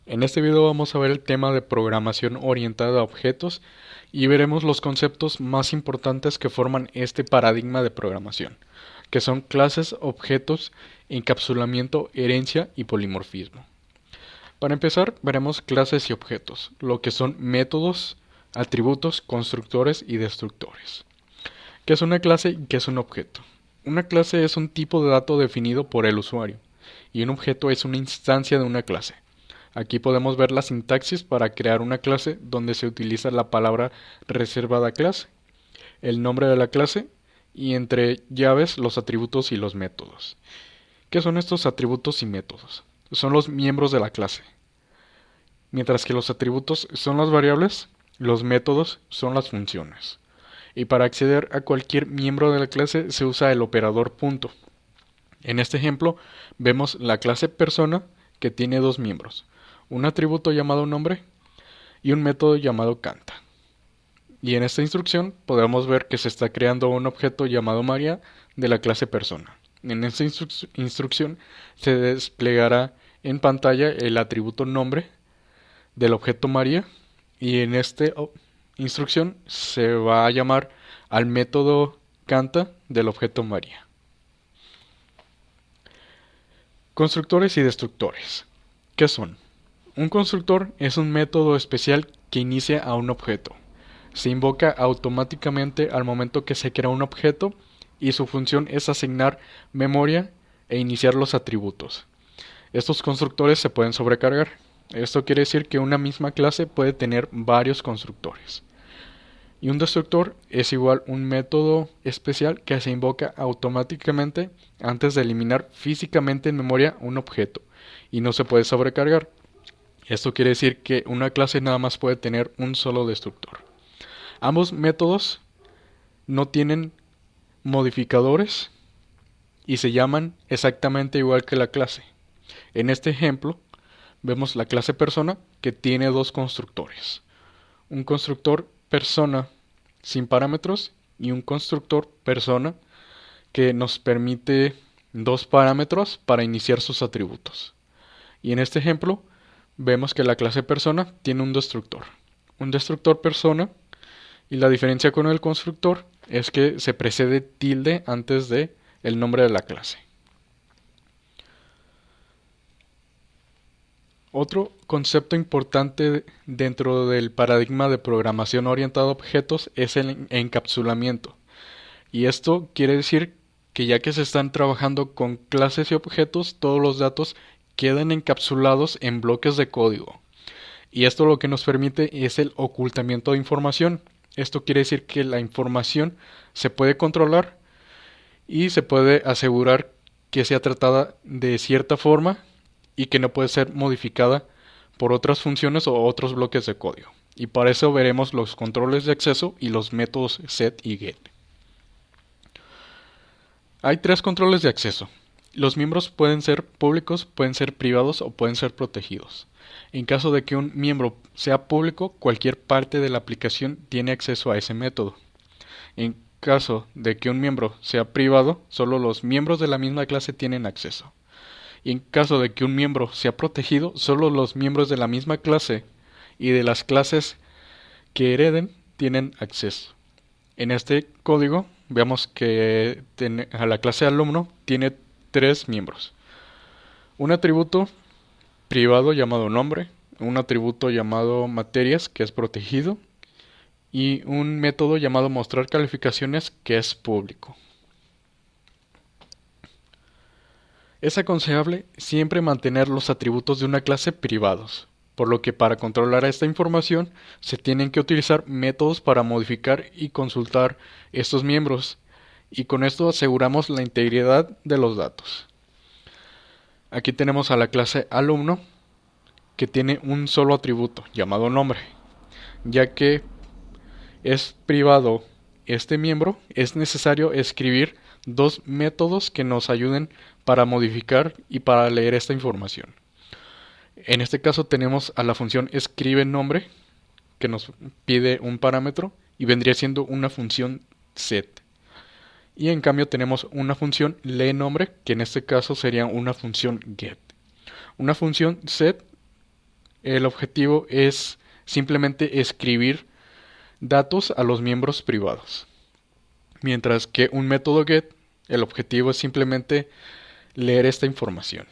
En este video vamos a ver el tema de programación orientada a objetos y veremos los conceptos más importantes que forman este paradigma de programación, que son clases, objetos, encapsulamiento, herencia y polimorfismo. Para empezar, veremos clases y objetos, lo que son métodos, atributos, constructores y destructores. ¿Qué es una clase y qué es un objeto? Una clase es un tipo de dato definido por el usuario y un objeto es una instancia de una clase. Aquí podemos ver la sintaxis para crear una clase donde se utiliza la palabra reservada clase, el nombre de la clase y entre llaves los atributos y los métodos. ¿Qué son estos atributos y métodos? Son los miembros de la clase. Mientras que los atributos son las variables, los métodos son las funciones. Y para acceder a cualquier miembro de la clase se usa el operador punto. En este ejemplo vemos la clase persona que tiene dos miembros, un atributo llamado nombre y un método llamado canta. Y en esta instrucción podemos ver que se está creando un objeto llamado María de la clase persona. En esta instrucción se desplegará en pantalla el atributo nombre del objeto María y en esta instrucción se va a llamar al método canta del objeto María. Constructores y destructores. ¿Qué son? Un constructor es un método especial que inicia a un objeto. Se invoca automáticamente al momento que se crea un objeto y su función es asignar memoria e iniciar los atributos. Estos constructores se pueden sobrecargar. Esto quiere decir que una misma clase puede tener varios constructores. Y un destructor es igual un método especial que se invoca automáticamente antes de eliminar físicamente en memoria un objeto y no se puede sobrecargar. Esto quiere decir que una clase nada más puede tener un solo destructor. Ambos métodos no tienen modificadores y se llaman exactamente igual que la clase. En este ejemplo vemos la clase persona que tiene dos constructores. Un constructor persona sin parámetros y un constructor persona que nos permite dos parámetros para iniciar sus atributos. Y en este ejemplo vemos que la clase persona tiene un destructor. Un destructor persona y la diferencia con el constructor es que se precede tilde antes de el nombre de la clase. Otro concepto importante dentro del paradigma de programación orientada a objetos es el encapsulamiento. Y esto quiere decir que ya que se están trabajando con clases y objetos, todos los datos quedan encapsulados en bloques de código. Y esto lo que nos permite es el ocultamiento de información. Esto quiere decir que la información se puede controlar y se puede asegurar que sea tratada de cierta forma y que no puede ser modificada por otras funciones o otros bloques de código. Y para eso veremos los controles de acceso y los métodos set y get. Hay tres controles de acceso. Los miembros pueden ser públicos, pueden ser privados o pueden ser protegidos. En caso de que un miembro sea público, cualquier parte de la aplicación tiene acceso a ese método. En caso de que un miembro sea privado, solo los miembros de la misma clase tienen acceso. Y en caso de que un miembro sea protegido, solo los miembros de la misma clase y de las clases que hereden tienen acceso. En este código vemos que a la clase alumno tiene tres miembros. Un atributo privado llamado nombre, un atributo llamado materias que es protegido y un método llamado mostrar calificaciones que es público. Es aconsejable siempre mantener los atributos de una clase privados, por lo que para controlar esta información se tienen que utilizar métodos para modificar y consultar estos miembros, y con esto aseguramos la integridad de los datos. Aquí tenemos a la clase alumno que tiene un solo atributo llamado nombre, ya que es privado este miembro, es necesario escribir dos métodos que nos ayuden para modificar y para leer esta información. En este caso tenemos a la función escribe nombre que nos pide un parámetro y vendría siendo una función set. Y en cambio tenemos una función lee nombre que en este caso sería una función get. Una función set el objetivo es simplemente escribir datos a los miembros privados. Mientras que un método get, el objetivo es simplemente leer esta información.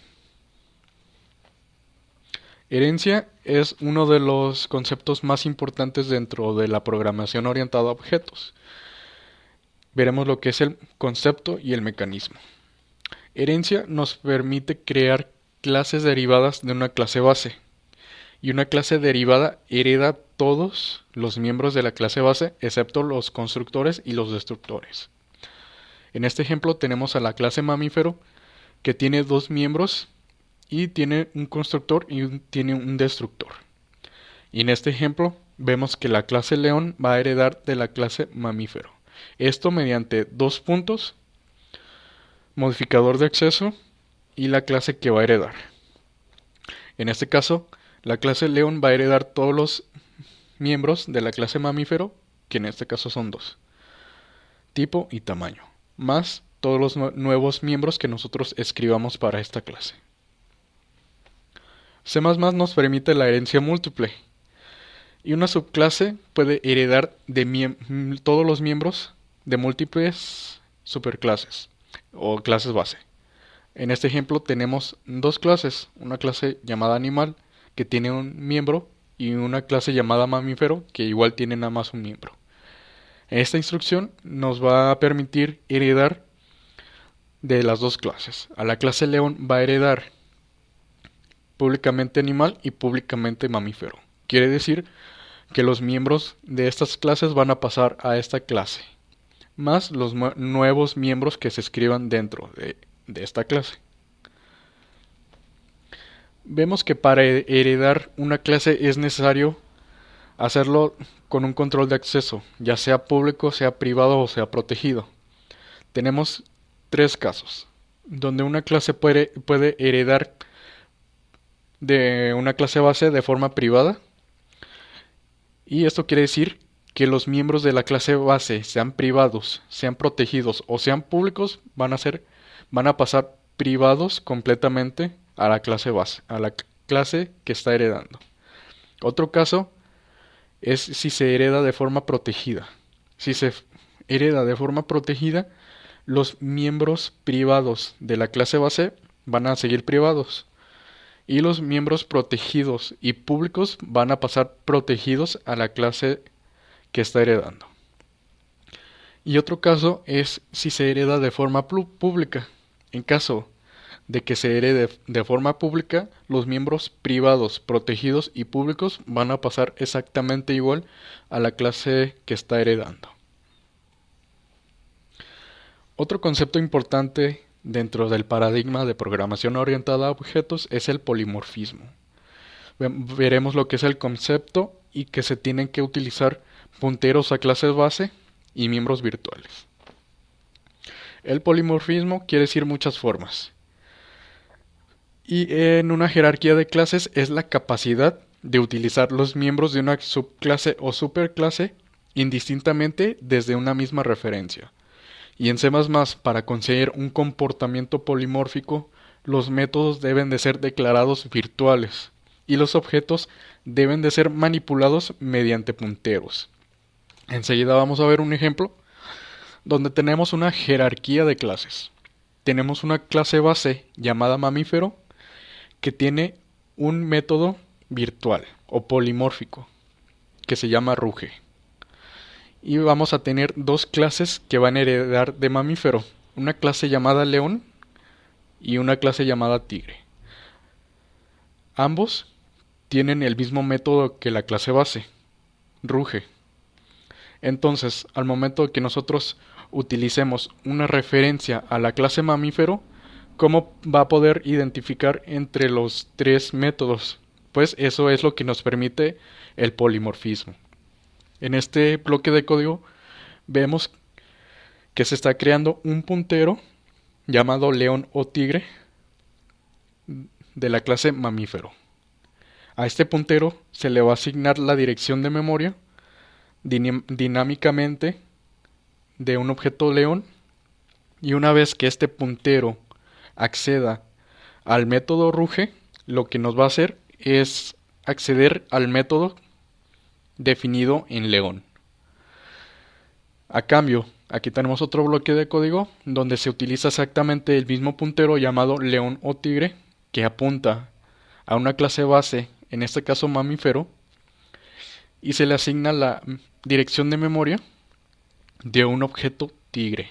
Herencia es uno de los conceptos más importantes dentro de la programación orientada a objetos. Veremos lo que es el concepto y el mecanismo. Herencia nos permite crear clases derivadas de una clase base. Y una clase derivada hereda todos los miembros de la clase base, excepto los constructores y los destructores. En este ejemplo tenemos a la clase mamífero, que tiene dos miembros y tiene un constructor y tiene un destructor. Y en este ejemplo vemos que la clase león va a heredar de la clase mamífero. Esto mediante dos puntos, modificador de acceso y la clase que va a heredar. En este caso, la clase león va a heredar todos los miembros de la clase mamífero, que en este caso son dos, tipo y tamaño, más todos los nuevos miembros que nosotros escribamos para esta clase. C++ nos permite la herencia múltiple, y una subclase puede heredar de todos los miembros de múltiples superclases o clases base. En este ejemplo tenemos dos clases, una clase llamada animal, que tiene un miembro, y una clase llamada mamífero, que igual tiene nada más un miembro. Esta instrucción nos va a permitir heredar de las dos clases. A la clase león va a heredar públicamente animal y públicamente mamífero. Quiere decir que los miembros de estas clases van a pasar a esta clase, más los nuevos miembros que se escriban dentro de esta clase. Vemos que para heredar una clase es necesario hacerlo con un control de acceso, ya sea público, sea privado o sea protegido. Tenemos tres casos, donde una clase puede heredar de una clase base de forma privada, y esto quiere decir que los miembros de la clase base, sean privados, sean protegidos o sean públicos, van a pasar privados completamente a la clase base, a la clase que está heredando. Otro caso es si se hereda de forma protegida. Si se hereda de forma protegida, los miembros privados de la clase base van a seguir privados, y los miembros protegidos y públicos van a pasar protegidos a la clase que está heredando. Y otro caso es si se hereda de forma pública. En caso de que se herede de forma pública, los miembros privados, protegidos y públicos van a pasar exactamente igual a la clase que está heredando. Otro concepto importante dentro del paradigma de programación orientada a objetos es el polimorfismo. Veremos lo que es el concepto y que se tienen que utilizar punteros a clases base y miembros virtuales. El polimorfismo quiere decir muchas formas. Y en una jerarquía de clases es la capacidad de utilizar los miembros de una subclase o superclase indistintamente desde una misma referencia. Y en C++, para conseguir un comportamiento polimórfico, los métodos deben de ser declarados virtuales y los objetos deben de ser manipulados mediante punteros. Enseguida vamos a ver un ejemplo donde tenemos una jerarquía de clases. Tenemos una clase base llamada mamífero que tiene un método virtual o polimórfico que se llama ruge. Y vamos a tener dos clases que van a heredar de mamífero, una clase llamada león y una clase llamada tigre. Ambos tienen el mismo método que la clase base, ruge. Entonces, al momento que nosotros utilicemos una referencia a la clase mamífero, ¿cómo va a poder identificar entre los tres métodos? Pues eso es lo que nos permite el polimorfismo. En este bloque de código vemos que se está creando un puntero llamado león o tigre de la clase mamífero. A este puntero se le va a asignar la dirección de memoria dinámicamente de un objeto león, y una vez que este puntero acceda al método ruge, lo que nos va a hacer es acceder al método definido en León. A cambio, aquí tenemos otro bloque de código donde se utiliza exactamente el mismo puntero llamado león o tigre, que apunta a una clase base, en este caso mamífero, y se le asigna la dirección de memoria de un objeto tigre.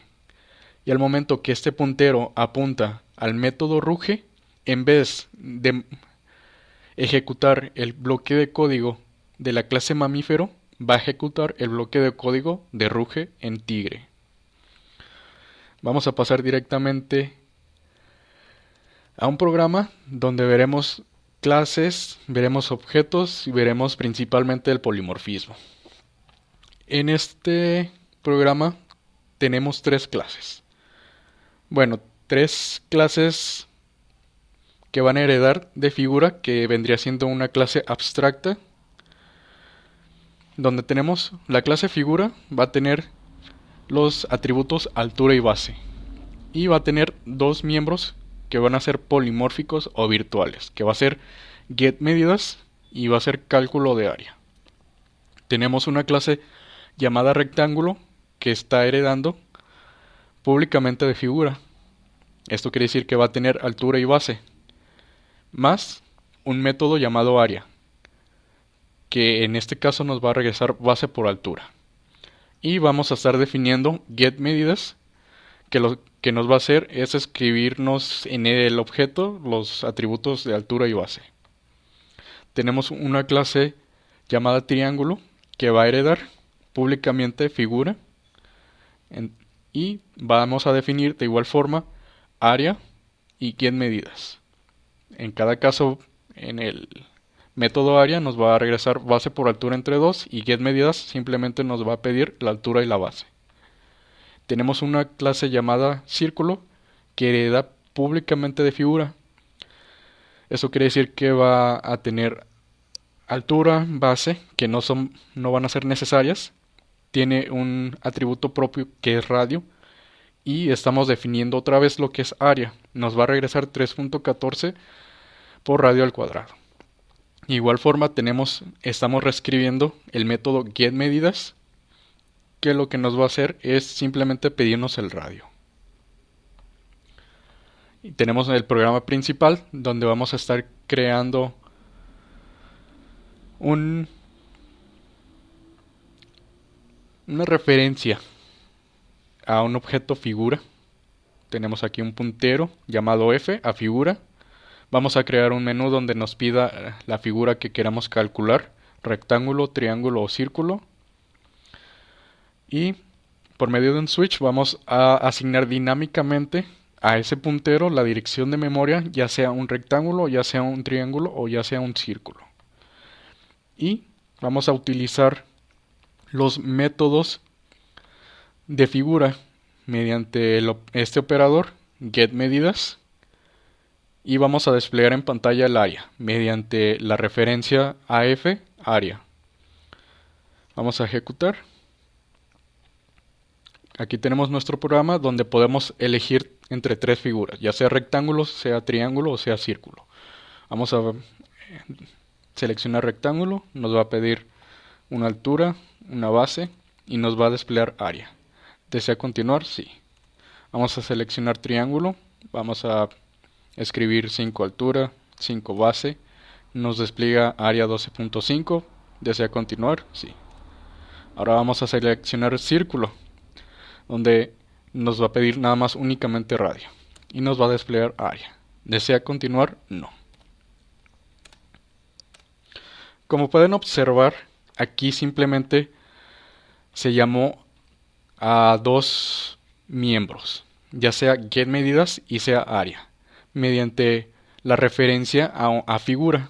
Y al momento que este puntero apunta al método ruge, en vez de ejecutar el bloque de código de la clase mamífero, va a ejecutar el bloque de código de ruge en tigre. Vamos a pasar directamente a un programa donde veremos clases, veremos objetos y veremos principalmente el polimorfismo. En este programa tenemos tres clases. Bueno, tres clases que van a heredar de figura, que vendría siendo una clase abstracta, donde tenemos la clase figura, va a tener los atributos altura y base, y va a tener dos miembros que van a ser polimórficos o virtuales, que va a ser getMedidas y va a ser cálculo de área. Tenemos una clase llamada rectángulo que está heredando públicamente de figura. Esto quiere decir que va a tener altura y base, más un método llamado área, que en este caso nos va a regresar base por altura. Y vamos a estar definiendo getMedidas, que lo que nos va a hacer es escribirnos en el objeto los atributos de altura y base. Tenemos una clase llamada triángulo que va a heredar públicamente figura y vamos a definir de igual forma área y getMedidas. En cada caso, en el método área nos va a regresar base por altura entre 2 y getMedidas simplemente nos va a pedir la altura y la base. Tenemos una clase llamada círculo que hereda públicamente de figura. Eso quiere decir que va a tener altura, base, que no van a ser necesarias. Tiene un atributo propio que es radio. Y estamos definiendo otra vez lo que es área. Nos va a regresar 3.14 por radio al cuadrado. De igual forma estamos reescribiendo el método getMedidas, que lo que nos va a hacer es simplemente pedirnos el radio. Y tenemos el programa principal donde vamos a estar creando una referencia a un objeto figura. Tenemos aquí un puntero llamado F a figura. Vamos a crear un menú donde nos pida la figura que queramos calcular, rectángulo, triángulo o círculo. Y por medio de un switch vamos a asignar dinámicamente a ese puntero la dirección de memoria, ya sea un rectángulo, ya sea un triángulo o ya sea un círculo. Y vamos a utilizar los métodos de figura mediante este operador getMedidas y vamos a desplegar en pantalla el área mediante la referencia AF área. Vamos a ejecutar. Aquí tenemos nuestro programa donde podemos elegir entre tres figuras, ya sea rectángulo, sea triángulo o sea círculo. Vamos a seleccionar rectángulo, nos va a pedir una altura, una base y nos va a desplegar área. ¿Desea continuar? Sí. Vamos a seleccionar triángulo, vamos a escribir 5 altura, 5 base, nos despliega área 12.5. ¿Desea continuar? Sí. Ahora vamos a seleccionar círculo, donde nos va a pedir nada más únicamente radio y nos va a desplegar área. ¿Desea continuar? No. Como pueden observar, aquí simplemente se llamó a dos miembros, ya sea getMedidas y sea área, mediante la referencia a figura.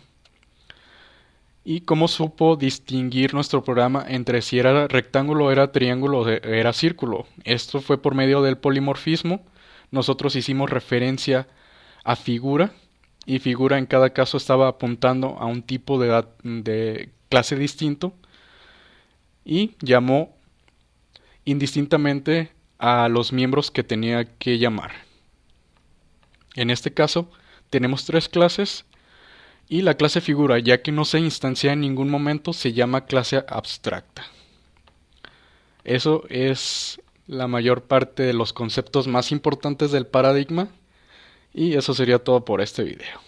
Y cómo supo distinguir nuestro programa entre si era rectángulo, era triángulo o era círculo. Esto fue por medio del polimorfismo. Nosotros hicimos referencia a figura y figura en cada caso estaba apuntando a un tipo de clase distinto y llamó indistintamente a los miembros que tenía que llamar. En este caso tenemos tres clases Y la clase figura, ya que no se instancia en ningún momento, se llama clase abstracta. Eso es la mayor parte de los conceptos más importantes del paradigma. Y eso sería todo por este video.